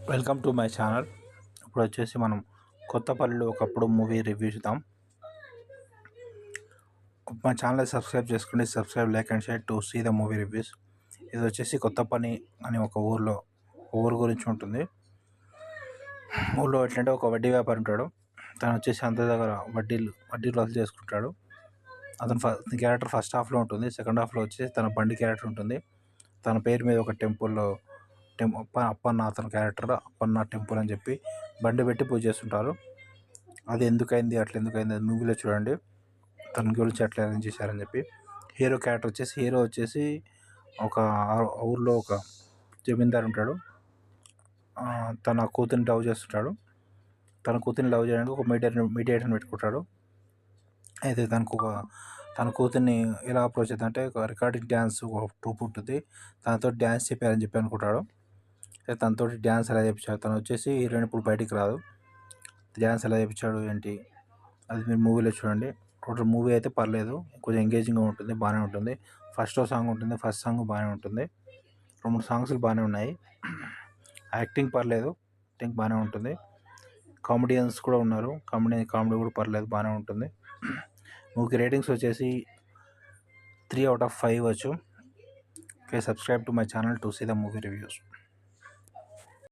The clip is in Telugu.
Welcome to my channel. ఇప్పుడు వచ్చేసి మనం కొత్తపల్లిలో ఒకప్పుడు మూవీ రివ్యూ చూద్దాం. మా ఛానల్ సబ్స్క్రైబ్ చేసుకోండి. Subscribe, like and share to see the movie reviews. ఇది వచ్చేసి కొత్తపల్లి అని ఒక ఊరు గురించి ఉంటుంది. ఊళ్ళో ఎట్లంటే ఒక వడ్డీ వ్యాపారి ఉంటాడు. తను వచ్చేసి అందరి దగ్గర వడ్డీలు వసూలు చేసుకుంటాడు. అతని క్యారెక్టర్ ఫస్ట్ హాఫ్లో ఉంటుంది. సెకండ్ హాఫ్లో వచ్చేసి తన బండి క్యారెక్టర్ ఉంటుంది. తన పేరు మీద ఒక టెంపుల్లో అప్పన్న అతని క్యారెక్టర్ అప్పన్న టెంపుల్ అని చెప్పి బండి పెట్టి పూజ చేస్తుంటారు. అది ఎందుకైంది అది మూవీలో చూడండి. తన గురించి అట్లా అరేంజ్ చేశారని చెప్పి. హీరో క్యారెక్టర్ వచ్చేసి ఒక ఊర్లో ఒక జమీందారు ఉంటాడు. తన కూతురిని లవ్ చేస్తుంటాడు. తన కూతురిని లవ్ చేయడానికి ఒక మీడియేటర్ని పెట్టుకుంటాడు. అయితే తన కూతుర్ని ఎలా అప్రోచ్ అవుతుందంటే ఒక రికార్డింగ్ డ్యాన్స్ ఒక ట్రూప్ ఉంటుంది. తనతో డ్యాన్స్ చెప్పారని చెప్పి అనుకుంటాడు. తనతో డ్యాన్స్ ఎలా చేయించాడు. తను వచ్చేసి హీరోయిన్ ఇప్పుడు బయటికి రాదు. డ్యాన్స్ ఎలా చేయించాడు ఏంటి అది మీరు మూవీలో చూడండి. టోటల్ మూవీ అయితే పర్లేదు, కొంచెం ఎంగేజింగ్గా ఉంటుంది, బాగానే ఉంటుంది. ఫస్ట్ సాంగ్ ఉంటుంది. ఫస్ట్ సాంగ్ బాగానే ఉంటుంది. 2-3 సాంగ్స్ బాగానే ఉన్నాయి. యాక్టింగ్ పర్లేదు, యాక్టింగ్ బాగానే ఉంటుంది. కామెడియన్స్ కూడా ఉన్నారు. కామెడీ కూడా పర్లేదు, బాగానే ఉంటుంది. మూవీకి రేటింగ్స్ వచ్చేసి 3/5 ఇవ్వచ్చు. Okay, subscribe to my channel to see the movie reviews.